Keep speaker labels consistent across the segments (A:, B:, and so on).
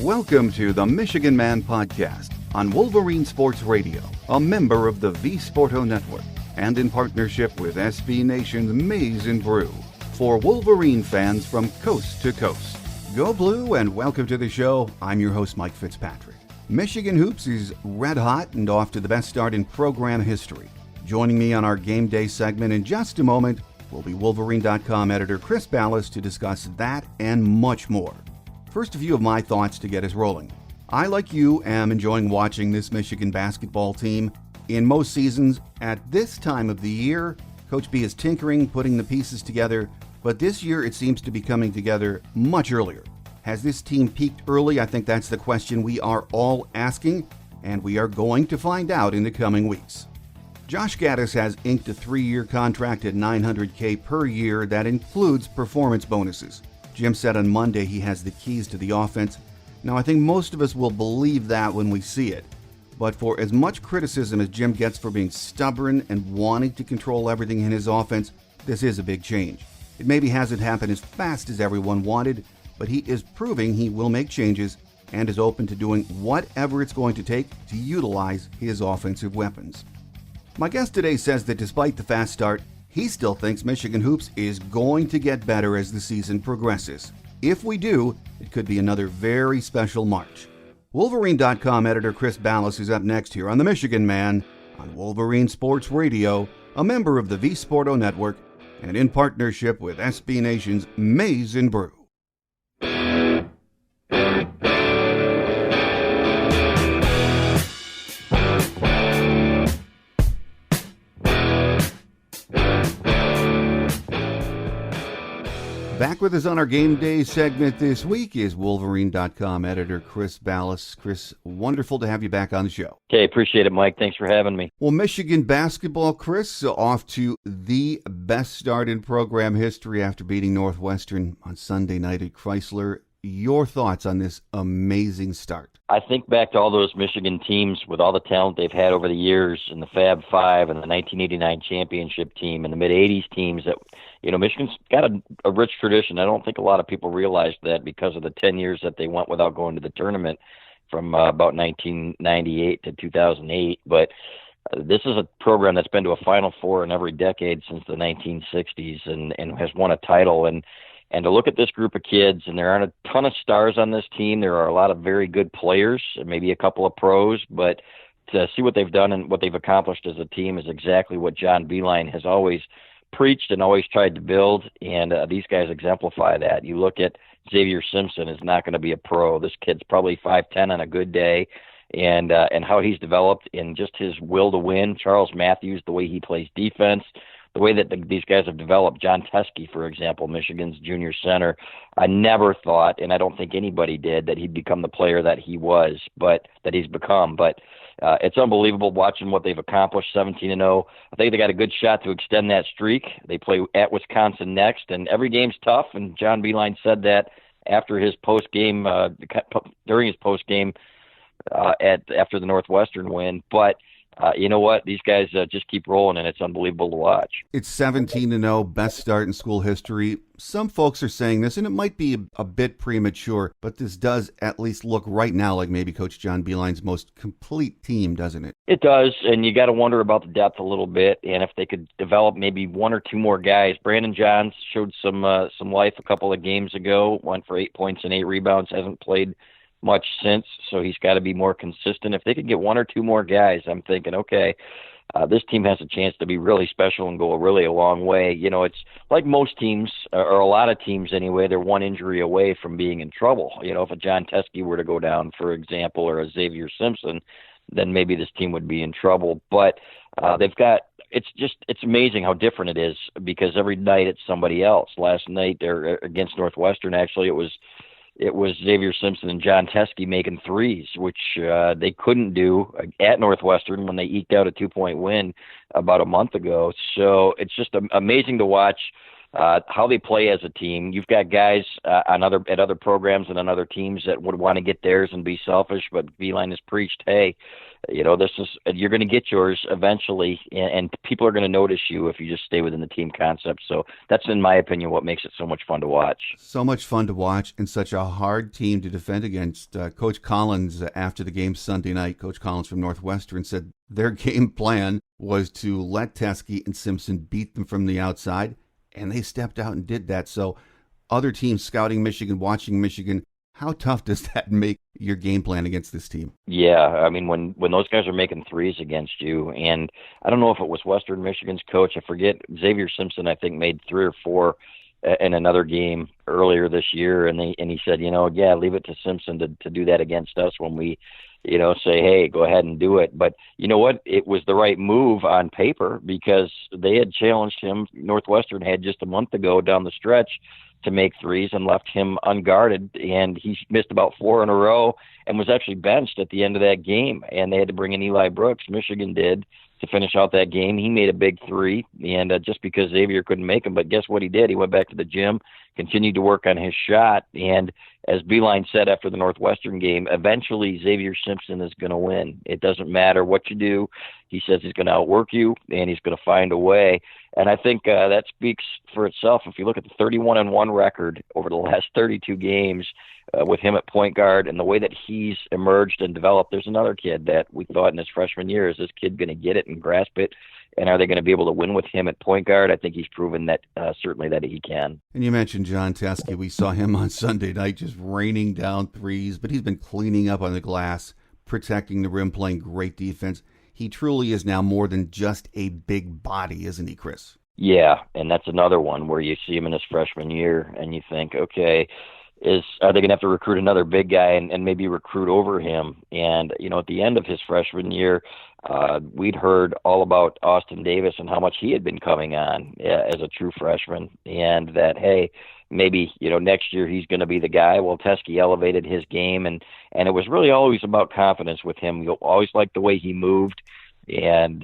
A: Welcome to the Michigan Man Podcast on Wolverine Sports Radio, a member of the V-Sporto Network, and in partnership with SB Nation's Maize and Brew, for Wolverine fans from coast to coast. Go Blue and welcome to the show. I'm your host, Mike Fitzpatrick. Michigan Hoops is red hot and off to the best start in program history. Joining me on our game day segment in just a moment will be Wolverine.com editor Chris Balas to discuss that and much more. First, a few of my thoughts to get us rolling. I, like you, am enjoying watching this Michigan basketball team. In most seasons, at this time of the year, Coach B is tinkering, putting the pieces together, but this year it seems to be coming together much earlier. Has this team peaked early? I think that's the question we are all asking, and we are going to find out in the coming weeks. Josh Gaddis has inked a 3-year contract at $900K per year that includes performance bonuses. Jim said on Monday he has the keys to the offense. Now, I think most of us will believe that when we see it. But for as much criticism as Jim gets for being stubborn and wanting to control everything in his offense, this is a big change. It maybe hasn't happened as fast as everyone wanted, but he is proving he will make changes and is open to doing whatever it's going to take to utilize his offensive weapons. My guest today says that despite the fast start, he still thinks Michigan Hoops is going to get better as the season progresses. If we do, it could be another very special March. Wolverine.com editor Chris Balas is up next here on The Michigan Man on Wolverine Sports Radio, a member of the V-Sporto Network, and in partnership with SB Nation's Maize and Brew. Back with us on our game day segment this week is Wolverine.com editor Chris Balas. Chris, wonderful to have you back on the show.
B: Okay, appreciate it, Mike. Thanks for having me.
A: Well, Michigan basketball, Chris, off to the best start in program history after beating Northwestern on Sunday night at Chrysler. Your thoughts on this amazing start?
B: I think back to all those Michigan teams with all the talent they've had over the years, and the Fab Five and the 1989 championship team and the mid-'80s teams that, Michigan's got a rich tradition. I don't think a lot of people realized that because of the 10 years that they went without going to the tournament from about 1998 to 2008. But this is a program that's been to a Final Four in every decade since the 1960s and has won a title. And to look at this group of kids, and there aren't a ton of stars on this team. There are a lot of very good players, and maybe a couple of pros, but to see what they've done and what they've accomplished as a team is exactly what John Beilein has always preached and always tried to build, and these guys exemplify that. You look at Xavier Simpson is not going to be a pro. This kid's probably 5'10" on a good day, and how he's developed in just his will to win. Charles Matthews, the way he plays defense, the way that these guys have developed. John Teskey, for example, Michigan's junior center. I never thought, and I don't think anybody did, that he'd become the player that he was, but that he's become. But it's unbelievable watching what they've accomplished, 17-0. I think they got a good shot to extend that streak. They play at Wisconsin next, and every game's tough, and John Beilein said that after his post-game, during his post-game after the Northwestern win. But you know what? These guys just keep rolling, and it's unbelievable to watch.
A: It's 17-0, best start in school history. Some folks are saying this, and it might be a bit premature, but this does at least look right now like maybe Coach John Beilein's most complete team, doesn't it?
B: It does, and you got to wonder about the depth a little bit, and if they could develop maybe one or two more guys. Brandon Johns showed some life a couple of games ago, went for 8 points and 8 rebounds, hasn't played much since, so he's got to be more consistent. If they could get one or two more guys, I'm thinking, okay, this team has a chance to be really special and go a long way. It's like most teams, or a lot of teams anyway, they're one injury away from being in trouble. If a John Teskey were to go down, for example, or a Xavier Simpson, then maybe this team would be in trouble. But it's amazing how different it is, because every night it's somebody else. Last night they're against Northwestern, actually, it was Xavier Simpson and John Teskey making threes, which they couldn't do at Northwestern when they eked out a 2-point win about a month ago. So it's just amazing to watch. how they play as a team. You've got guys at other programs and on other teams that would want to get theirs and be selfish, but Beeline has preached, hey, you're going to get yours eventually, and people are going to notice you if you just stay within the team concept. So that's, in my opinion, what makes it so much fun to watch.
A: So much fun to watch, and such a hard team to defend against. Coach Collins, after the game Sunday night, Coach Collins from Northwestern, said their game plan was to let Teskey and Simpson beat them from the outside, and they stepped out and did that. So other teams scouting Michigan, watching Michigan, how tough does that make your game plan against this team?
B: Yeah, I mean, when those guys are making threes against you, and I don't know if it was Western Michigan's coach, I forget, Xavier Simpson, I think, made 3 or 4 in another game earlier this year, and he said, leave it to Simpson to do that against us when we, say, hey, go ahead and do it. But you know what? It was the right move on paper because they had challenged him. Northwestern had just a month ago down the stretch to make threes and left him unguarded, and he missed about 4 in a row and was actually benched at the end of that game, and they had to bring in Eli Brooks. Michigan did, to finish out that game. He made a big 3, and just because Xavier couldn't make him, but guess what he did? He went back to the gym, continued to work on his shot, and as Beeline said after the Northwestern game, eventually Xavier Simpson is going to win. It doesn't matter what you do. He says he's going to outwork you, and he's going to find a way. And I think that speaks for itself. If you look at the 31-1 record over the last 32 games with him at point guard and the way that he's emerged and developed, there's another kid that we thought in his freshman year, is this kid going to get it and grasp it? And are they going to be able to win with him at point guard? I think he's proven that certainly that he can.
A: And you mentioned John Teskey. We saw him on Sunday night just raining down threes, but he's been cleaning up on the glass, protecting the rim, playing great defense. He truly is now more than just a big body, isn't he, Chris?
B: Yeah, and that's another one where you see him in his freshman year and you think, okay, are they going to have to recruit another big guy and maybe recruit over him? And, at the end of his freshman year, we'd heard all about Austin Davis and how much he had been coming on as a true freshman, and that, hey, maybe, next year he's going to be the guy. Well, Teskey elevated his game, and it was really always about confidence with him. You always liked the way he moved and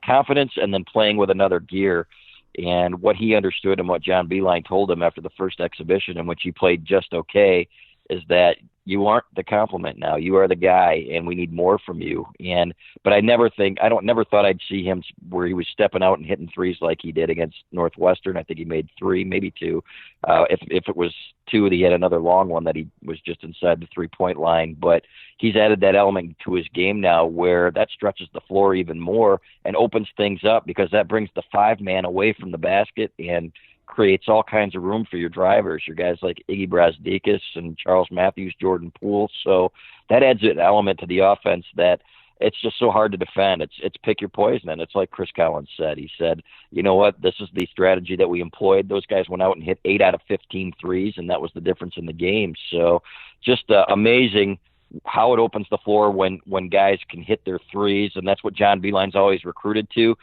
B: confidence, and then playing with another gear. And what he understood and what John Beeline told him after the first exhibition, in which he played just okay, is that you aren't the compliment now. You are the guy, and we need more from you. But I never thought I'd see him where he was stepping out and hitting threes like he did against Northwestern. I think he made 3, maybe 2. If it was 2, he had another long one that he was just inside the 3-point line. But he's added that element to his game now where that stretches the floor even more and opens things up, because that brings the 5-man away from the basket and creates all kinds of room for your drivers, your guys like Iggy Brazdeikis and Charles Matthews, Jordan Poole. So that adds an element to the offense that it's just so hard to defend. It's pick your poison. And it's like Chris Collins said. He said, you know what, this is the strategy that we employed. Those guys went out and hit 8 out of 15 threes, and that was the difference in the game. So just amazing how it opens the floor when guys can hit their threes, and that's what John Beeline's always recruited to.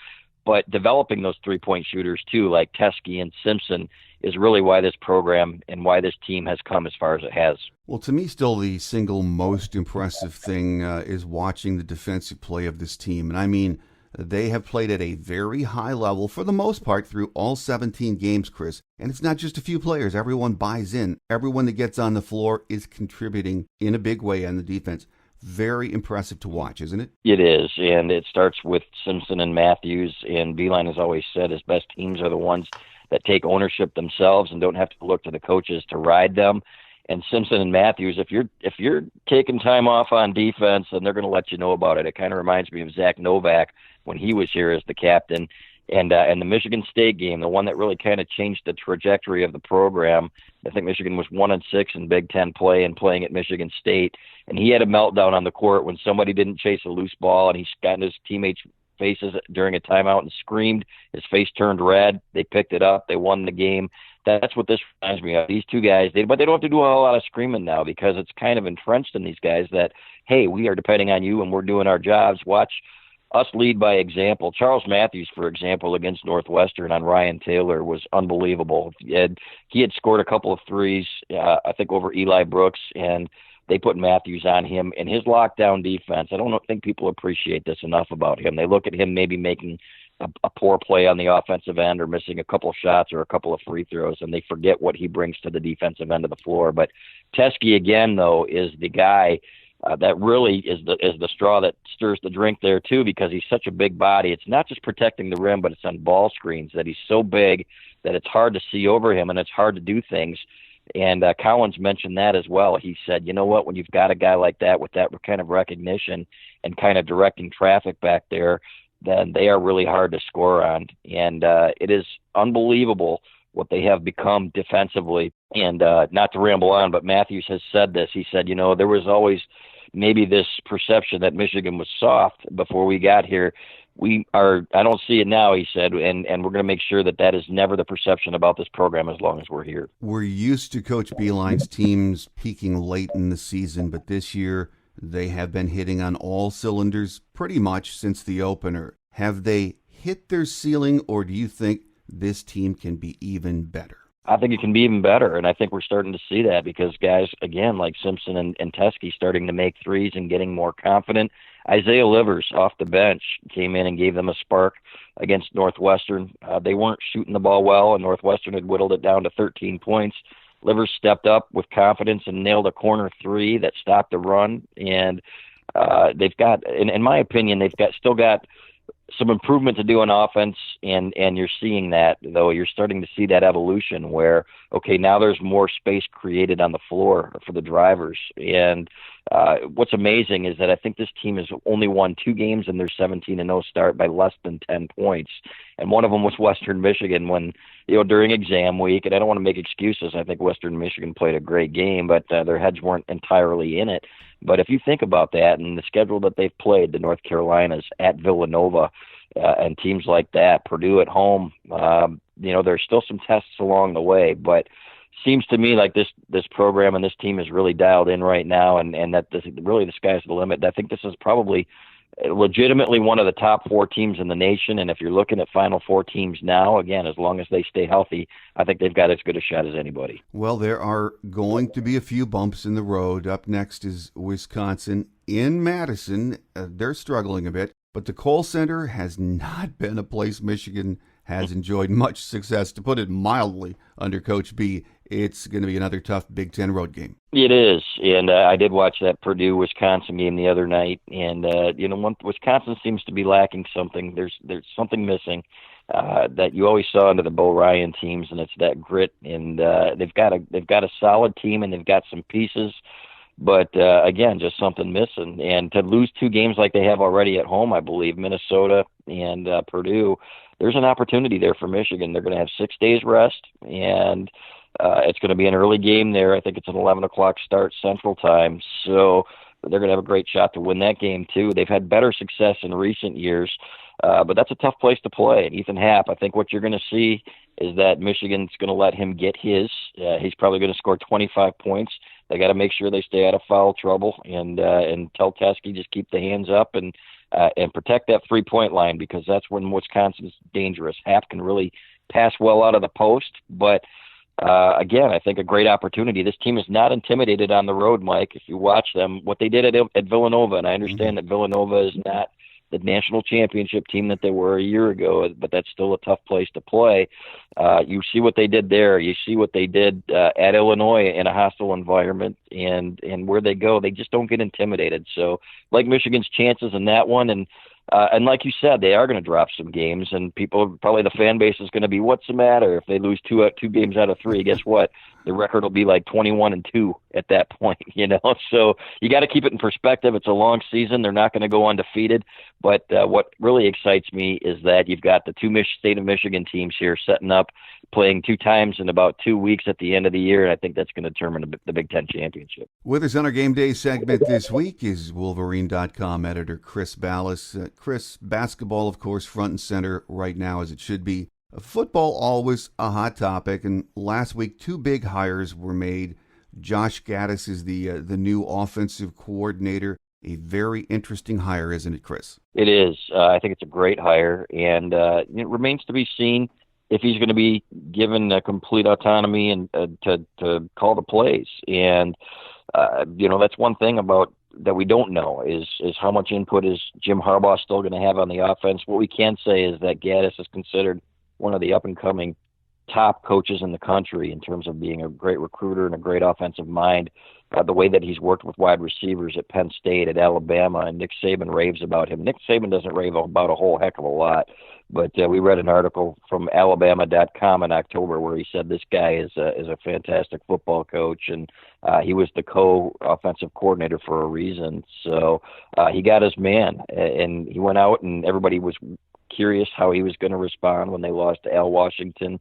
B: But developing those 3-point shooters, too, like Teskey and Simpson, is really why this program and why this team has come as far as it has.
A: Well, to me, still the single most impressive thing is watching the defensive play of this team. And I mean, they have played at a very high level for the most part through all 17 games, Chris. And it's not just a few players. Everyone buys in. Everyone that gets on the floor is contributing in a big way on the defense. Very impressive to watch, isn't it?
B: It is, and it starts with Simpson and Matthews, and Beeline has always said his best teams are the ones that take ownership themselves and don't have to look to the coaches to ride them. And Simpson and Matthews, if you're taking time off on defense, then they're going to let you know about it. It kind of reminds me of Zach Novak when he was here as the captain. And the Michigan State game, the one that really kind of changed the trajectory of the program. I think Michigan was 1-6 in Big Ten play and playing at Michigan State. And he had a meltdown on the court when somebody didn't chase a loose ball, and he got in his teammates' faces during a timeout and screamed. His face turned red. They picked it up. They won the game. That's what this reminds me of. These two guys, but they don't have to do a whole lot of screaming now, because it's kind of entrenched in these guys that, hey, we are depending on you and we're doing our jobs. Watch us lead by example. Charles Matthews, for example, against Northwestern on Ryan Taylor was unbelievable. He had scored a couple of threes, I think, over Eli Brooks, and they put Matthews on him. And his lockdown defense, I don't think people appreciate this enough about him. They look at him maybe making a poor play on the offensive end or missing a couple shots or a couple of free throws, and they forget what he brings to the defensive end of the floor. But Teskey, again, though, is the guy that really is the straw that stirs the drink there, too, because he's such a big body. It's not just protecting the rim, but it's on ball screens, that he's so big that it's hard to see over him and it's hard to do things. And Collins mentioned that as well. He said, you know what, when you've got a guy like that with that kind of recognition and kind of directing traffic back there, then they are really hard to score on. And it is unbelievable what they have become defensively. And not to ramble on, but Matthews has said this. He said, there was always maybe this perception that Michigan was soft before we got here. I don't see it now, he said, and we're going to make sure that is never the perception about this program as long as we're here.
A: We're used to Coach Beilein's teams peaking late in the season, but this year they have been hitting on all cylinders pretty much since the opener. Have they hit their ceiling, or do you think this team can be even better?
B: I think it can be even better, and I think we're starting to see that because guys, again, like Simpson and Teskey starting to make threes and getting more confident. Isaiah Livers off the bench came in and gave them a spark against Northwestern. They weren't shooting the ball well, and Northwestern had whittled it down to 13 points. Livers stepped up with confidence and nailed a corner three that stopped the run, and they've got, in my opinion, still got some improvement to do on offense, and you're seeing that, though. You're starting to see that evolution where, okay, now there's more space created on the floor for the drivers. And what's amazing is that I think this team has only won 2 games in their 17-0 start by less than 10 points. And one of them was Western Michigan when, during exam week, and I don't want to make excuses. I think Western Michigan played a great game, but their heads weren't entirely in it. But if you think about that and the schedule that they've played, the North Carolinas at Villanova and teams like that, Purdue at home, there's still some tests along the way. But seems to me like this program and this team is really dialed in right now, and that really the sky's the limit. I think this is probably legitimately one of the top 4 teams in the nation. And if you're looking at Final Four teams now, again, as long as they stay healthy, I think they've got as good a shot as anybody.
A: Well, there are going to be a few bumps in the road. Up next is Wisconsin in Madison. They're struggling a bit, but the Kohl Center has not been a place Michigan has enjoyed much success, to put it mildly, under Coach B. It's going to be another tough Big Ten road game.
B: It is, and I did watch that Purdue-Wisconsin game the other night, and Wisconsin seems to be lacking something. There's something missing that you always saw under the Bo Ryan teams, and it's that grit. And they've got a solid team, and they've got some pieces, but again, just something missing. And to lose 2 games like they have already at home, I believe, Minnesota and Purdue, there's an opportunity there for Michigan. They're going to have 6 days rest, and it's going to be an early game there. I think it's an 11 o'clock start Central Time. So they're going to have a great shot to win that game, too. They've had better success in recent years, but that's a tough place to play. And Ethan Happ, I think what you're going to see is that Michigan's going to let him get his. He's probably going to score 25 points. They got to make sure they stay out of foul trouble and tell Teskey just keep the hands up and protect that 3-point line, because that's when Wisconsin's dangerous. Happ can really pass well out of the post, but again, I think a great opportunity. This team is not intimidated on the road, Mike. If you watch them, what they did at Villanova, and I understand that Villanova is not the national championship team that they were a year ago, but that's still a tough place to play. You see what they did there. You see what they did at Illinois in a hostile environment, and where they go, they just don't get intimidated. So, like Michigan's chances in that one, and like you said, they are going to drop some games, and probably the fan base is going to be, what's the matter if they lose 2 games out of 3? Guess what? The record will be like 21-2 at that point, So you got to keep it in perspective. It's a long season. They're not going to go undefeated. But what really excites me is that you've got the 2 state of Michigan teams here setting up, playing 2 times in about 2 weeks at the end of the year, and I think that's going to determine the Big Ten championship.
A: With us on our Game Day segment this week is Wolverine.com editor Chris Balas. Chris, basketball, of course, front and center right now, as it should be. Football, always a hot topic, and last week 2 big hires were made. Josh Gaddis is the new offensive coordinator. A very interesting hire, isn't it, Chris?
B: It is. I think it's a great hire, and it remains to be seen if he's going to be given complete autonomy and to call the plays. And that's one thing about that we don't know is how much input is Jim Harbaugh still going to have on the offense. What we can say is that Gaddis is considered one of the up-and-coming top coaches in the country in terms of being a great recruiter and a great offensive mind. The way that he's worked with wide receivers at Penn State, at Alabama, and Nick Saban raves about him. Nick Saban doesn't rave about a whole heck of a lot, but we read an article from Alabama.com in October where he said this guy is a fantastic football coach, and he was the co-offensive coordinator for a reason. So he got his man, and he went out, and everybody was curious how he was going to respond when they lost to Al Washington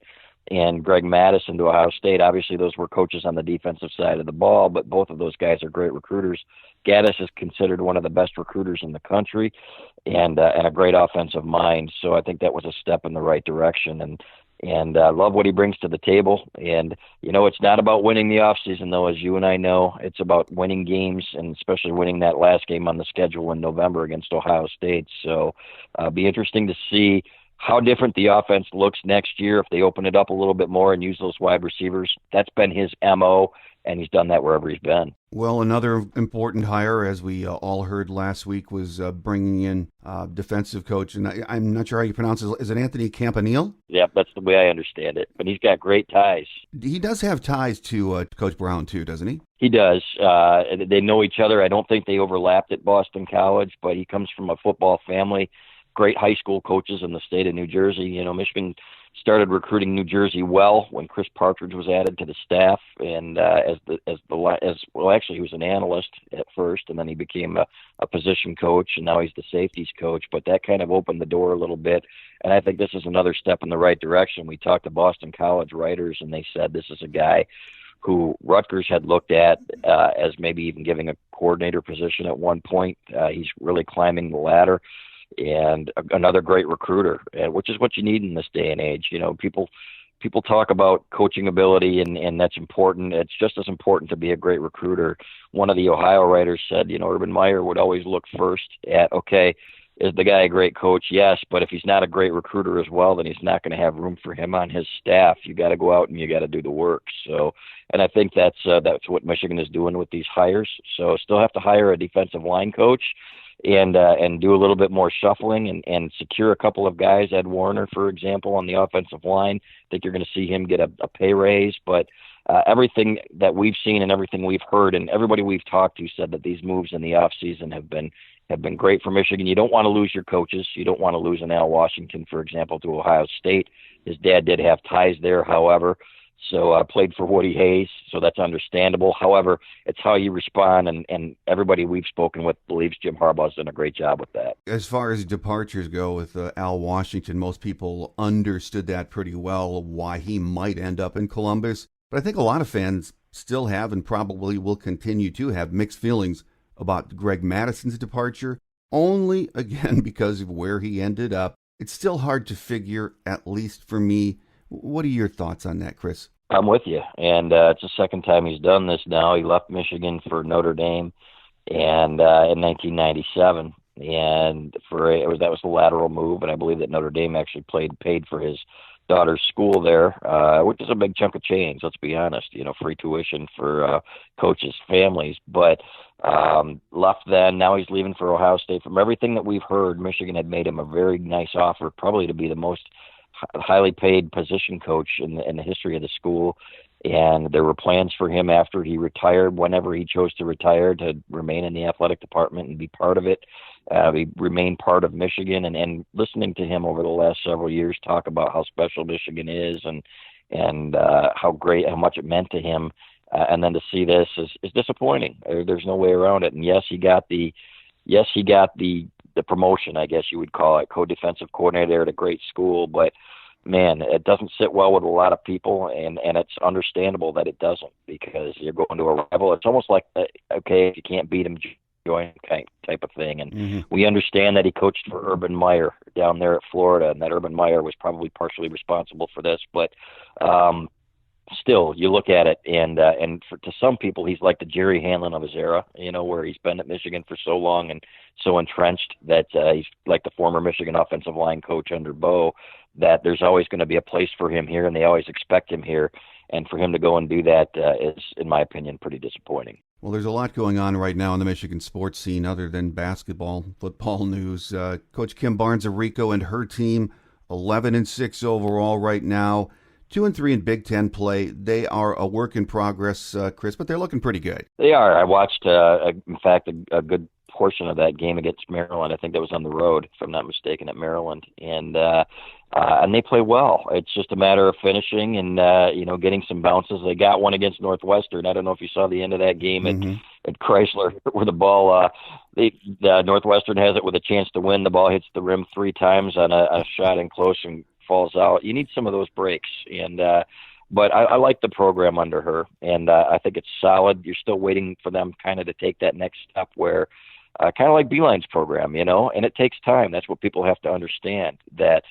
B: and Greg Madison to Ohio State. Obviously, those were coaches on the defensive side of the ball, but both of those guys are great recruiters. Gaddis is considered one of the best recruiters in the country and a great offensive mind. So I think that was a step in the right direction. And love what he brings to the table. And, it's not about winning the offseason, though, as you and I know. It's about winning games, and especially winning that last game on the schedule in November against Ohio State. So be interesting to see how different the offense looks next year if they open it up a little bit more and use those wide receivers. That's been his MO, and he's done that wherever he's been.
A: Well, another important hire, as we all heard last week, was bringing in defensive coach, and I'm not sure how you pronounce it. Is it Anthony Campanile?
B: Yeah, that's the way I understand it. But he's got great ties.
A: He does have ties to Coach Brown, too, doesn't he?
B: He does. They know each other. I don't think they overlapped at Boston College, but he comes from a football family. Great high school coaches in the state of New Jersey. Michigan started recruiting New Jersey well when Chris Partridge was added to the staff, and actually he was an analyst at first, and then he became a position coach, and now he's the safeties coach. But that kind of opened the door a little bit, and I think this is another step in the right direction. We talked to Boston College writers, and they said this is a guy who Rutgers had looked at as maybe even giving a coordinator position at one point. He's really climbing the ladder. And another great recruiter, which is what you need in this day and age. People talk about coaching ability, and that's important. It's just as important to be a great recruiter. One of the Ohio writers said, Urban Meyer would always look first at, okay, is the guy a great coach? Yes, but if he's not a great recruiter as well, then he's not going to have room for him on his staff. You got to go out and you got to do the work. So, and I think that's what Michigan is doing with these hires. So, still have to hire a defensive line coach. And do a little bit more shuffling and secure a couple of guys. Ed Warner, for example, on the offensive line. I think you're going to see him get a pay raise. But everything that we've seen and everything we've heard and everybody we've talked to said that these moves in the offseason have been great for Michigan. You don't want to lose your coaches. You don't want to lose an Al Washington, for example, to Ohio State. His dad did have ties there, however. So played for Woody Hayes, so that's understandable. However, it's how you respond, and everybody we've spoken with believes Jim Harbaugh's done a great job with that.
A: As far as departures go with Al Washington, most people understood that pretty well, why he might end up in Columbus. But I think a lot of fans still have and probably will continue to have mixed feelings about Greg Madison's departure, only, again, because of where he ended up. It's still hard to figure, at least for me. What are your thoughts on that, Chris?
B: I'm with you, and it's the second time he's done this now. He left Michigan for Notre Dame, and in 1997, and that was the lateral move, and I believe that Notre Dame actually paid for his daughter's school there, which is a big chunk of change. Let's be honest, free tuition for coaches' families, but left then. Now he's leaving for Ohio State. From everything that we've heard, Michigan had made him a very nice offer, probably to be the most highly paid position coach in the history of the school, and there were plans for him after he retired, whenever he chose to retire, to remain in the athletic department and be part of it. He remained part of Michigan, and listening to him over the last several years talk about how special Michigan is and how much it meant to him, and then to see this is disappointing. There's no way around it. And yes, he got the promotion, I guess you would call it, co-defensive coordinator at a great school, but man, it doesn't sit well with a lot of people, and it's understandable that it doesn't, because you're going to a rival. It's almost like, okay, if you can't beat him, join type of thing. And we understand that he coached for Urban Meyer down there at Florida, and that Urban Meyer was probably partially responsible for this, but still, you look at it, and to some people, he's like the Jerry Hanlon of his era, where he's been at Michigan for so long and so entrenched that he's like the former Michigan offensive line coach under Bo, that there's always going to be a place for him here, and they always expect him here. And for him to go and do that is, in my opinion, pretty disappointing.
A: Well, there's a lot going on right now in the Michigan sports scene other than basketball, football news. Coach Kim Barnes of Rico and her team, 11-6 overall right now, 2-3 in Big Ten play. They are a work in progress, Chris, but they're looking pretty good.
B: They are. I watched, in fact, a good portion of that game against Maryland. I think that was on the road, if I'm not mistaken, at Maryland, and they play well. It's just a matter of finishing and getting some bounces. They got one against Northwestern. I don't know if you saw the end of that game at Chrysler, where the ball Northwestern has it with a chance to win. The ball hits the rim 3 times on a shot in close and falls out. You need some of those breaks, and but I like the program under her, and I think it's solid. You're still waiting for them kind of to take that next step where kind of like Beeline's program, and it takes time. That's what people have to understand, that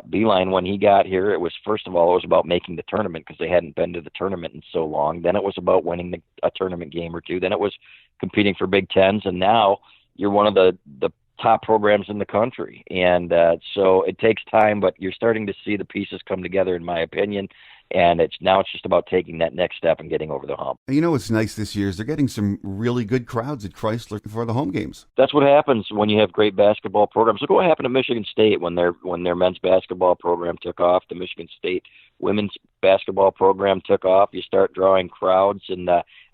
B: Beeline, when he got here, it was, first of all, it was about making the tournament because they hadn't been to the tournament in so long. Then it was about winning a tournament game or two. Then it was competing for Big Tens, and now you're one of the top programs in the country. And so it takes time, but you're starting to see the pieces come together, in my opinion. And it's just about taking that next step and getting over the hump.
A: You know what's nice this year is they're getting some really good crowds at Chrysler for the home games.
B: That's what happens when you have great basketball programs. Look what happened to Michigan State when their men's basketball program took off. The Michigan State women's basketball program took off. You start drawing crowds, and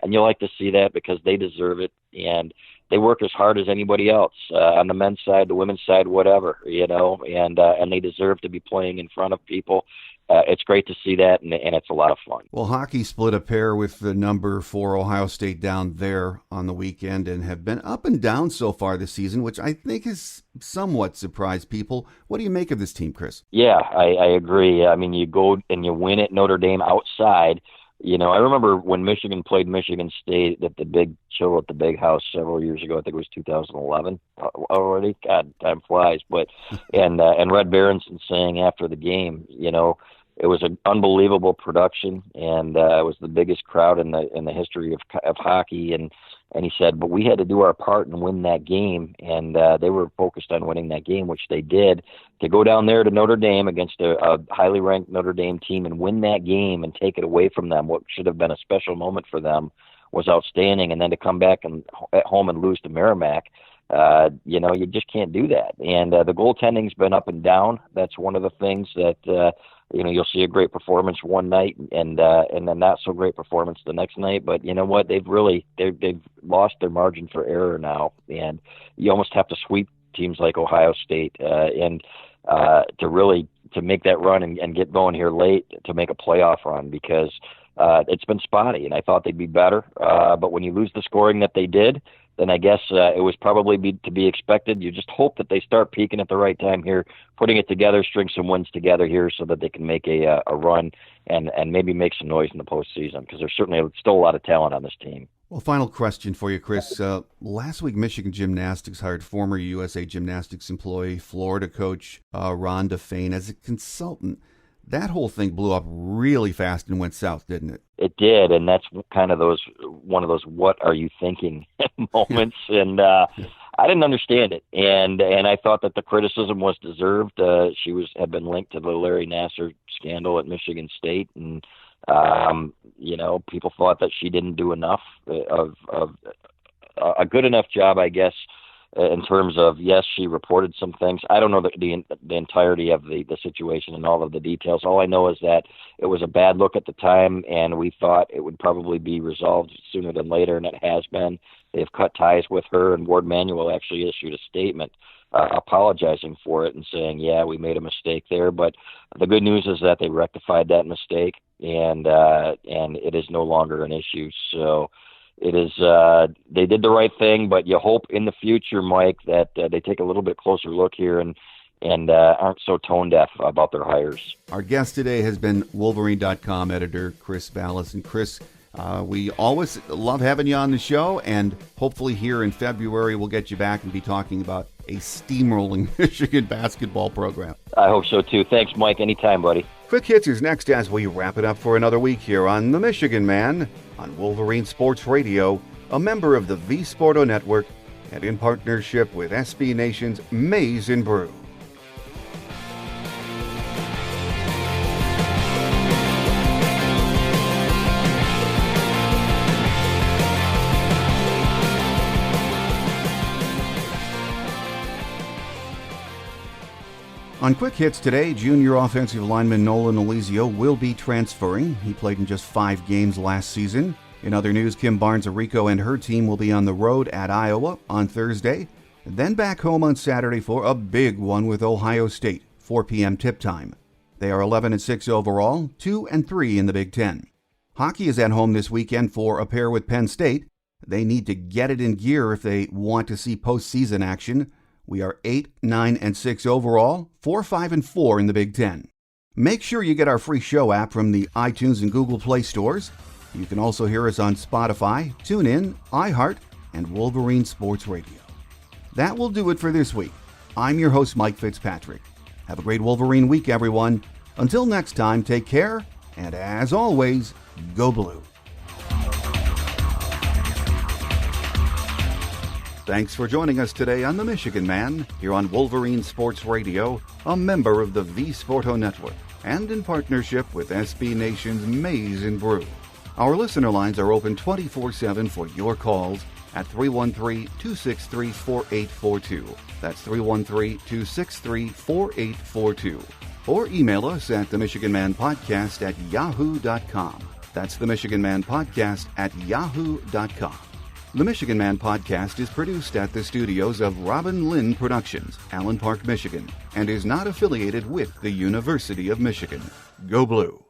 B: you like to see that because they deserve it, and they work as hard as anybody else on the men's side, the women's side, whatever, and they deserve to be playing in front of people. It's great to see that, and it's a lot of fun.
A: Well, hockey split a pair with the number 4 Ohio State down there on the weekend and have been up and down so far this season, which I think has somewhat surprised people. What do you make of this team, Chris?
B: Yeah, I agree. I mean, you go and you win at Notre Dame outside. I remember when Michigan played Michigan State at the Big Show at the Big House several years ago. I think it was 2011 already. God, time flies. But and Red Berenson saying after the game, it was an unbelievable production, and it was the biggest crowd in the history of hockey. And he said, but we had to do our part and win that game, and they were focused on winning that game, which they did. To go down there to Notre Dame against a highly ranked Notre Dame team and win that game and take it away from them, what should have been a special moment for them, was outstanding. And then to come back and at home and lose to Merrimack, you just can't do that. And the goaltending's been up and down. That's one of the things that you'll see a great performance one night and then not so great performance the next night. But you know what? They've lost their margin for error now, and you almost have to sweep teams like Ohio State to make that run and get going here late to make a playoff run, because it's been spotty, and I thought they'd be better. But when you lose the scoring that they did, then I guess it was probably to be expected. You just hope that they start peaking at the right time here, putting it together, string some wins together here so that they can make a run and maybe make some noise in the postseason, because there's certainly still a lot of talent on this team.
A: Well, final question for you, Chris. Last week, Michigan Gymnastics hired former USA Gymnastics employee, Florida coach Rhonda Fain as a consultant. That whole thing blew up really fast and went south, didn't it?
B: It did, and that's kind of one of those "what are you thinking" moments. And I didn't understand it, and I thought that the criticism was deserved. She had been linked to the Larry Nassar scandal at Michigan State, and people thought that she didn't do enough of a good enough job, I guess, in terms of, yes, she reported some things. I don't know the entirety of the situation and all of the details. All I know is that it was a bad look at the time, and we thought it would probably be resolved sooner than later, and it has been. They've cut ties with her, and Ward Manuel actually issued a statement apologizing for it and saying, yeah, we made a mistake there. But the good news is that they rectified that mistake, and it is no longer an issue. So it is, they did the right thing, but you hope in the future, Mike, that they take a little bit closer look here and aren't so tone deaf about their hires.
A: Our guest today has been Wolverine.com editor Chris Balas. And Chris, we always love having you on the show, and hopefully here in February we'll get you back and be talking about a steamrolling Michigan basketball program.
B: I hope so too. Thanks, Mike. Anytime, buddy.
A: Quick Hits is next as we wrap it up for another week here on The Michigan Man on Wolverine Sports Radio, a member of the V Sporto Network and in partnership with SB Nation's Maize and Brew. On Quick Hits today, junior offensive lineman Nolan Elizio will be transferring. He played in just 5 games last season. In other news, Kim Barnes-Arico and her team will be on the road at Iowa on Thursday, then back home on Saturday for a big one with Ohio State, 4 p.m. tip time. They are 11-6 overall, 2-3 in the Big Ten. Hockey is at home this weekend for a pair with Penn State. They need to get it in gear if they want to see postseason action. We are 8-9-6 overall, 4-5-4 in the Big Ten. Make sure you get our free show app from the iTunes and Google Play stores. You can also hear us on Spotify, TuneIn, iHeart, and Wolverine Sports Radio. That will do it for this week. I'm your host, Mike Fitzpatrick. Have a great Wolverine week, everyone. Until next time, take care, and as always, go blue. Thanks for joining us today on The Michigan Man, here on Wolverine Sports Radio, a member of the V Sporto Network, and in partnership with SB Nation's Maize and Brew. Our listener lines are open 24/7 for your calls at 313-263-4842. That's 313-263-4842. Or email us at themichiganmanpodcast@yahoo.com. That's themichiganmanpodcast@yahoo.com. The Michigan Man Podcast is produced at the studios of Robin Lynn Productions, Allen Park, Michigan, and is not affiliated with the University of Michigan. Go Blue!